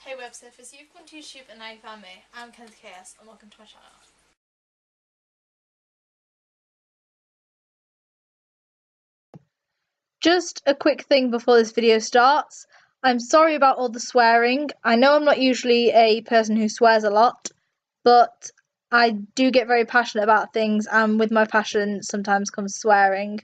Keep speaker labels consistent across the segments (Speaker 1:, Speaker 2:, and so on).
Speaker 1: Hey web surfers, you've come to YouTube and now you found me. I'm Kenneth KS and welcome to my channel.
Speaker 2: Just a quick thing before this video starts. I'm sorry about all the swearing. I know I'm not usually a person who swears a lot, but I do get very passionate about things, and with my passion sometimes comes swearing.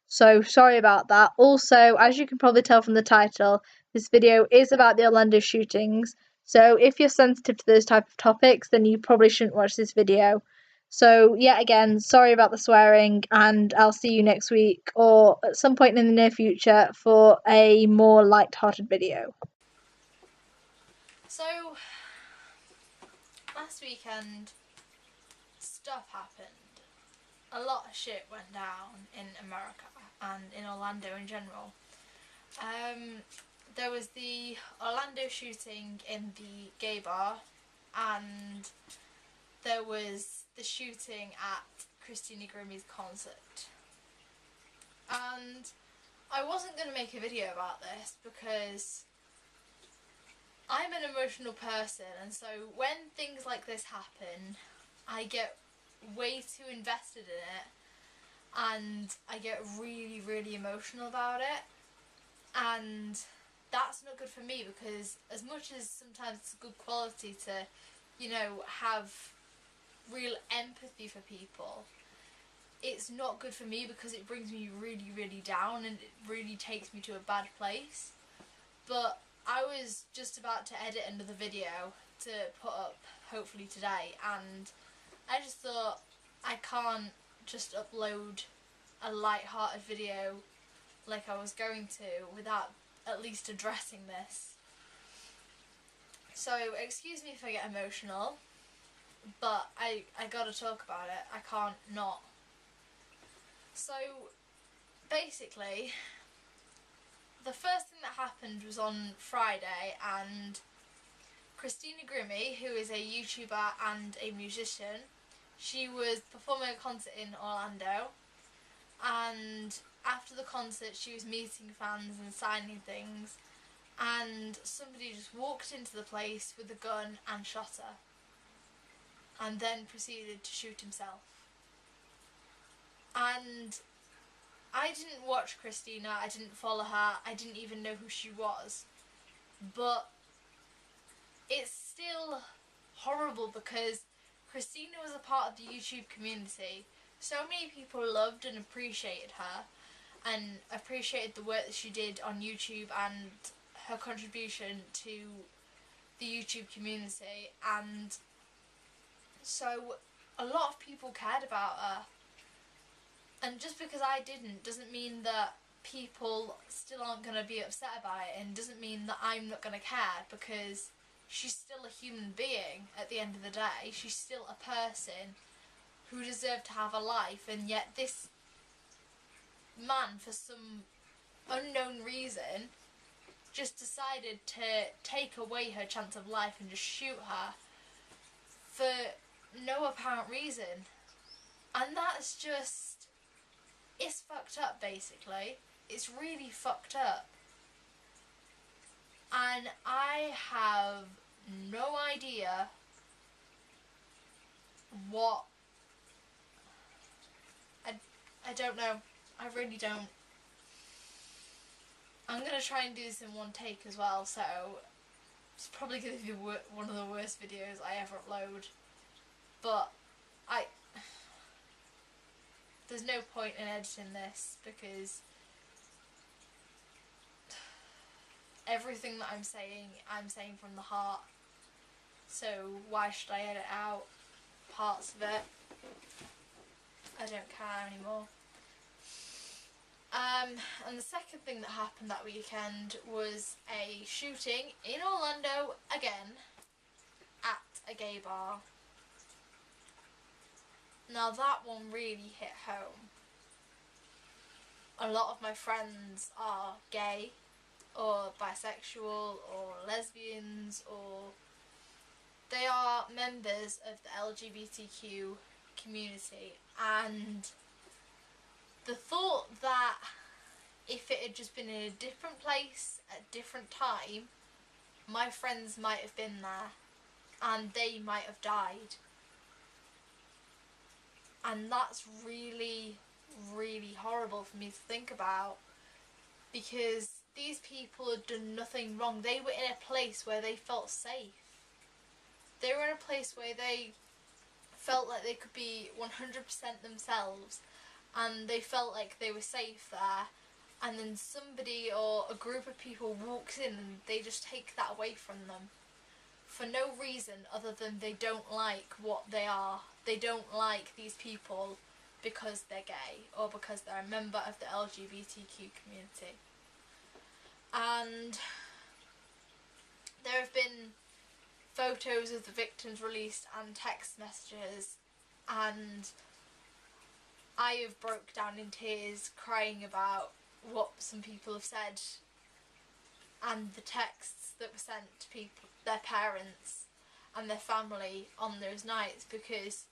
Speaker 2: So sorry about that. Also, as you can probably tell from the title, this video is about the Orlando shootings. So if you're sensitive to those type of topics, then you probably shouldn't watch this video. So yet again, sorry about the swearing, and I'll see you next week or at some point in the near future for a more light-hearted video.
Speaker 1: So, last weekend, stuff happened. A lot of shit went down in America and in Orlando in general. There was the Orlando shooting in the gay bar, and there was the shooting at Christina Grimmie's concert. And I wasn't going to make a video about this because I'm an emotional person, and so when things like this happen, I get way too invested in it and I get really, really emotional about it, and that's not good for me because as much as sometimes it's a good quality to, you know, have real empathy for people, it's not good for me because it brings me really, really down and it really takes me to a bad place. But I was just about to edit another video to put up hopefully today, and I just thought I can't just upload a light-hearted video like I was going to without at least addressing this. So excuse me if I get emotional, but I gotta talk about it. I can't not. So basically, the first thing that happened was on Friday, and Christina Grimmie, who is a YouTuber and a musician, she was performing a concert in Orlando, and after the concert she was meeting fans and signing things, and somebody just walked into the place with a gun and shot her, and then proceeded to shoot himself. And I didn't watch Christina, I didn't follow her, I didn't even know who she was, but it's still horrible because Christina was a part of the YouTube community. So many people loved and appreciated her and appreciated the work that she did on YouTube and her contribution to the YouTube community, and so a lot of people cared about her. And just because I didn't doesn't mean that people still aren't going to be upset about it, and doesn't mean that I'm not going to care, because she's still a human being at the end of the day. She's still a person who deserved to have a life, and yet this man, for some unknown reason, just decided to take away her chance of life and just shoot her for no apparent reason. And that's just, it's fucked up basically. It's really fucked up. And I have no idea what, I don't know. I really don't. I'm going to try and do this in one take as well, so it's probably going to be one of the worst videos I ever upload. But there's no point in editing this because everything that I'm saying from the heart. So why should I edit out parts of it? I don't care anymore. And the second thing that happened that weekend was a shooting in Orlando again at a gay bar. Now that one really hit home. A lot of my friends are gay or bisexual or lesbians, or they are members of the LGBTQ community, and the thought that if it had just been in a different place at a different time, my friends might have been there and they might have died. And that's really, really horrible for me to think about, because these people had done nothing wrong. They were in a place where they felt safe. They were in a place where they felt like they could be 100% themselves, and they felt like they were safe there, and then somebody or a group of people walks in and they just take that away from them for no reason other than they don't like what they are. They don't like these people because they're gay or because they're a member of the LGBTQ community. And there have been photos of the victims released and text messages, and I have broke down in tears crying about what some people have said and the texts that were sent to people, their parents and their family on those nights, because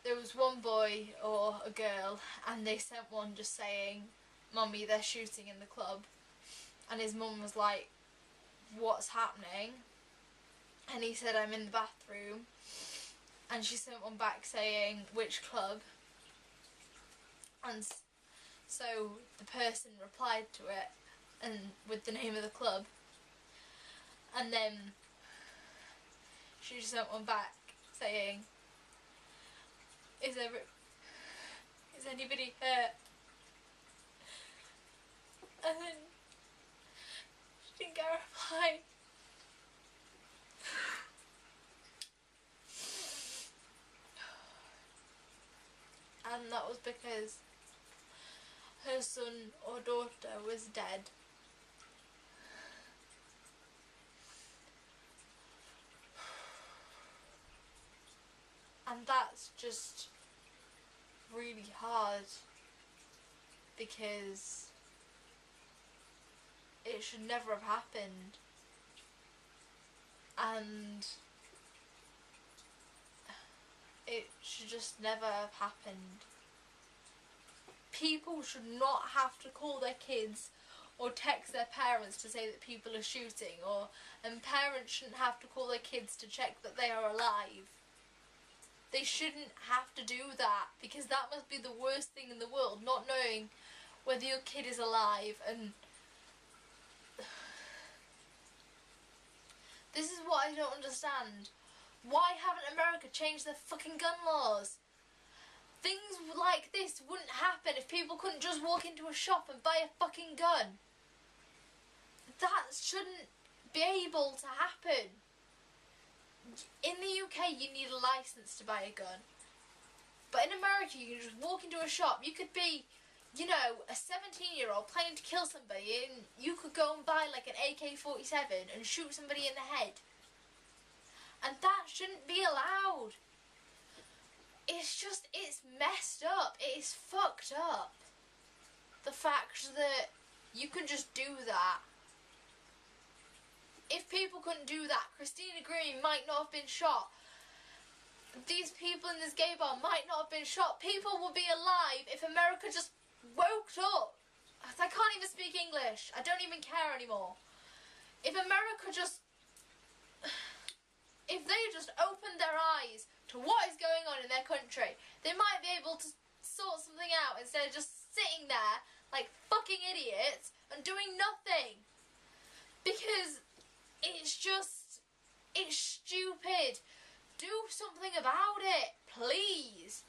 Speaker 1: there was one boy or a girl and they sent one just saying, "Mummy, they're shooting in the club," and his mum was like, "What's happening?" And he said, "I'm in the bathroom," and she sent one back saying, "Which club?" And so the person replied to it and with the name of the club, and then she sent one back saying, Is anybody hurt?" And then she didn't get a reply. And that was because her son or daughter was dead. And that's just really hard, because it should never have happened, and it should just never have happened. People should not have to call their kids or text their parents to say that people are shooting, and parents shouldn't have to call their kids to check that they are alive. They shouldn't have to do that, because that must be the worst thing in the world, not knowing whether your kid is alive. And this is what I don't understand. Why haven't America changed their fucking gun laws? Things like this wouldn't happen if people couldn't just walk into a shop and buy a fucking gun. That shouldn't be able to happen. In the UK you need a license to buy a gun, but in America you can just walk into a shop. You could be, you know, a 17-year-old planning to kill somebody, and you could go and buy like an AK-47 and shoot somebody in the head. And that shouldn't be allowed. It's messed up. It is fucked up. The fact that you can just do that. If people couldn't do that, Christina Grimmie might not have been shot. These people in this gay bar might not have been shot. People would be alive if America just woke up. I can't even speak English. I don't even care anymore. If America just... If they just opened their eyes to what is going on in their country, they might be able to sort something out instead of just sitting there like fucking idiots and doing nothing. Because it's stupid. Do something about it, please.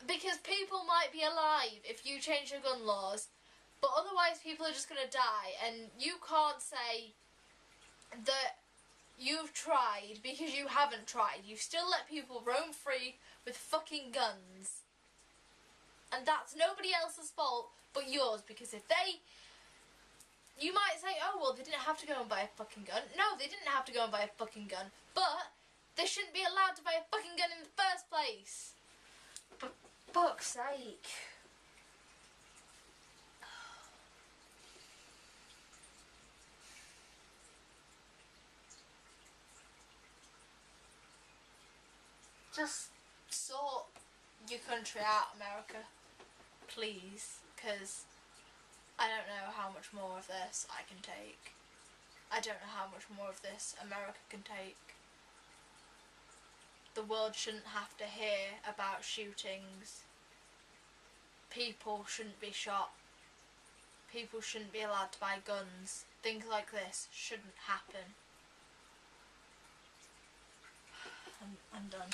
Speaker 1: Because people might be alive if you change your gun laws, but otherwise people are just going to die, and you can't say that you've tried because you haven't tried. You've still let people roam free with fucking guns. And that's nobody else's fault but yours, because if they... You might say, "Oh, well, they didn't have to go and buy a fucking gun." No, they didn't have to go and buy a fucking gun. But they shouldn't be allowed to buy a fucking gun in the first place. For fuck's sake. Just sort your country out, America. Please. Because I don't know how much more of this I can take. I don't know how much more of this America can take. The world shouldn't have to hear about shootings. People shouldn't be shot. People shouldn't be allowed to buy guns. Things like this shouldn't happen. I'm done.